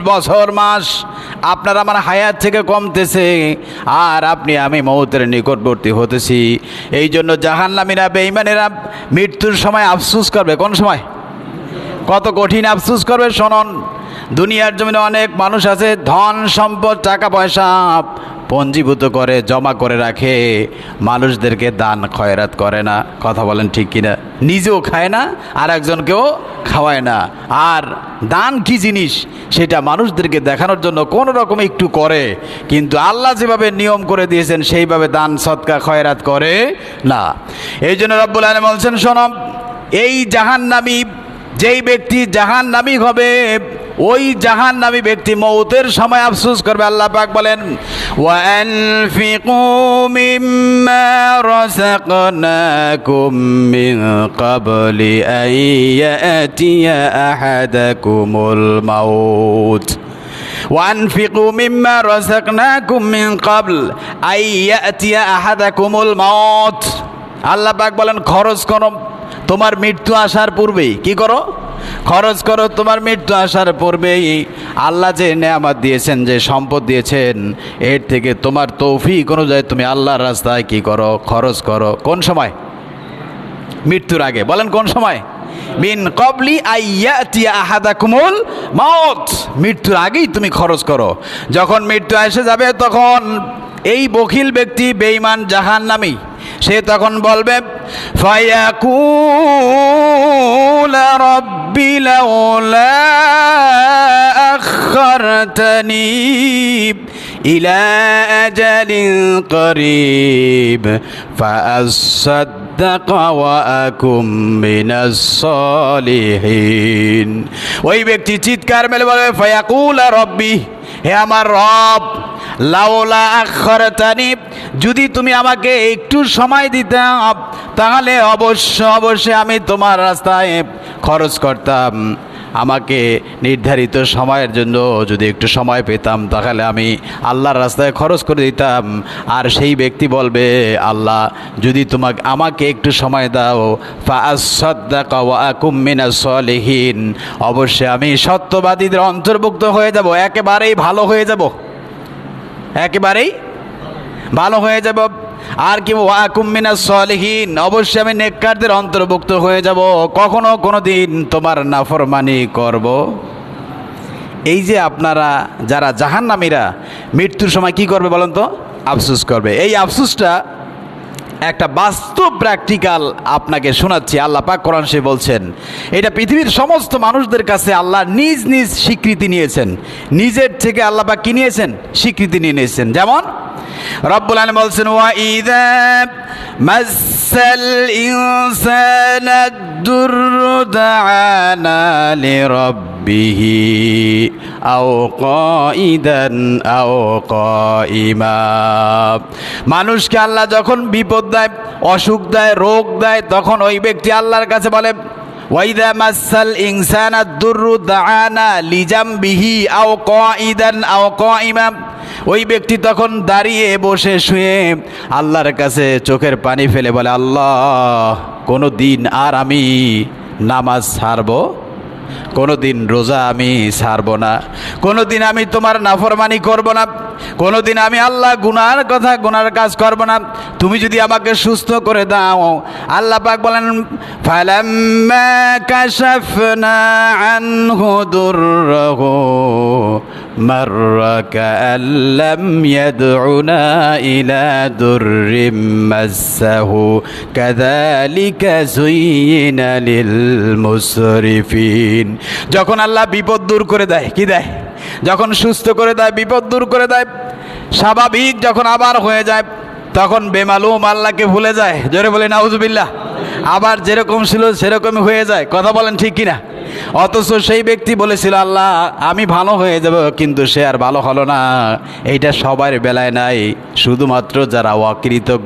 বছর মাস আপনার আমার হায়াত থেকে কমতেছে, আর আপনি আমি মৌতের নিকটবর্তী হতেছি। এই জন্য জাহান্নামীরা বেঈমানেরা মৃত্যুর সময় আফসোস করবে। কোন সময়? কত কঠিন আফসোস করবে শুনুন। দুনিয়ার জমিনে অনেক মানুষ আছে, ধন সম্পদ টাকা পয়সা পঞ্জীভূত করে জমা করে রাখে, মানুষদেরকে দান খয়রাত করে না। কথা বলেন ঠিক কিনা? নিজেও খায় না, আর একজনকেও খাওয়ায় না। আর দান কি জিনিস সেটা মানুষদেরকে দেখানোর জন্য কোনো রকম একটু করে, কিন্তু আল্লাহ যেভাবে নিয়ম করে দিয়েছেন সেইভাবে দান সদকা খয়রাত করে না। এই জন্য রব্বুল আলামিন বলছেন, শোনো, এই জাহান্নামী যেই ব্যক্তি জাহান্নামী হবে, ওই জাহান্নামী ব্যক্তি মৌতের সময় আফসোস করবে। আল্লাহ পাক বলেন, ওয়ানফিকু মিম্মা রাযাকনাকুম মিন ক্বাবলি আন ইয়াতিয়া আহাদাকুমুল মাউত। ওয়ানফিকু মিম্মা রাযাকনাকুম মিন ক্বাবল আন ইয়াতিয়া আহাদাকুমুল মাউত। আল্লাহ পাক বলেন, খরচ করো তোমার মৃত্যু আসার পূর্বেই। কি করো? খরচ করো তোমার মৃত্যু আসার পূর্বেই। আল্লাহ যে নেয়ামত দিয়েছেন, যে সম্পদ দিয়েছেন, এর থেকে তোমার তৌফিক অনুযায়ী তুমি আল্লাহর রাস্তায় কি করো? খরচ করো। কোন সময়? মৃত্যুর আগে। বলেন কোন সময়? মিন ক্বাবলি আইয়াতিয়া আহাদাকুমুল মাউত। মৃত্যুর আগেই তুমি খরচ করো। যখন মৃত্যু এসে যাবে তখন এই বখিল ব্যক্তি বেঈমান জাহান্নামী সে তখন বলবে, ফায়াকুল রাব্বি লাউলা আখারতানি ইলা আজালিন করিব ফাআসাদ্দাক ওয়া আকুম মিনাস সালিহিন। ওই ব্যক্তি চিৎকার মেলে বলবে, ফায়াকুল রাব্বি, হে আমার রব, লাউলা আখারতানি, যদি তুমি আমাকে একটু সময় দিতে তাহলে অবশ্যই আমি তোমার রাস্তায় খরচ করতাম। আমাকে নির্ধারিত সময়ের জন্য যদি একটু সময় পেতাম তাহলে আমি আল্লাহর রাস্তায় খরচ করে দিতাম। আর সেই ব্যক্তি বলবে, আল্লাহ যদি আমাকে একটু সময় দাও, ফাআসাদ্দাকা ওয়া আকুম মিনাস সালিহিন, অবশ্যই আমি সত্যবাদীদের অন্তর্ভুক্ত হয়ে যাব, একেবারেই ভালো হয়ে যাব, একেবারেই ভালো হয়ে যাব। আর কি? ওয়া আকুম মিনাস সালিহিন, অবশ্যই আমি নেককারদের অন্তর্ভুক্ত হয়ে যাব, কখনো কোনো দিন তোমার নাফরমানি করব। এই যে আপনারা যারা জাহান্নামীরা মৃত্যুর সময় কি করবে বলেন তো? আফসোস করবে। এই আফসোসটা একটা বাস্তব প্র্যাকটিক্যাল আপনাকে শোনাচ্ছি। আল্লাহ পাক কোরআন শরীফে বলছেন, এটা পৃথিবীর সমস্ত মানুষদের কাছে আল্লাহ নিজ নিজ স্বীকৃতি নিয়েছেন। নিজের থেকে আল্লাহ পাক কি নিয়েছেন? স্বীকৃতি নিয়ে নিয়েছেন। যেমন রব্বুল আলামিন বলছেন, ওয়া ইযা মাসাল ইনসানা দুররু দাআনা লিরাব্বিহি আও কাইদান আও কাইমা। মানুষকে আল্লাহ যখন বিপদ দেয়, অসুখ দেয়, রোগ দেয়, তখন ওই ব্যক্তি আল্লাহর কাছে বলে, ওয়াইদা মাসাল ইনসানা দুররু দাআনা লিজামবিহি আও কাইদান আও কাইমা। ওই ব্যক্তি তখন দাঁড়িয়ে, বসে, শুয়ে আল্লাহর কাছে চোখের পানি ফেলে বলে, আল্লাহ, কোনো দিন আর আমি নামাজ ছাড়ব, কোনো দিন রোজা আমি ছাড়ব না, কোনো দিন আমি তোমার নাফরমানি করব না, কোনো দিন আমি আল্লাহ গুনার কাজ করব না। তুমি যদি আমাকে সুস্থ করে দাও। আল্লাহ পাক বলেন, ফালাম্মা কাশাফনা আনহু দুররাহু মাররা কাআল্লাম ইয়াদউনা ইলা দুররিম মাসসাহু কাযালিকা যুয়িনা লিল মুসরিফিন। যখন আল্লাহ বিপদ দূর করে দেয়, কি দেয়? যখন সুস্থ করে দেয়, বিপদ দূর করে দেয়, স্বাভাবিক যখন আবার হয়ে যায়, তখন বেমালুম আল্লাহকে ভুলে যায়। জোরে বলে নাউজুবিল্লাহ। আবার যেরকম ছিল সেরকমই হয়ে যায়। কথা বলেন ঠিক কিনা? অথচ সেই ব্যক্তি বলেছিল, আল্লাহ আমি ভালো হয়ে যাব, কিন্তু সে আর ভালো হলো না। এইটা সবার বেলায় নাই, শুধুমাত্র যারা অকৃতজ্ঞ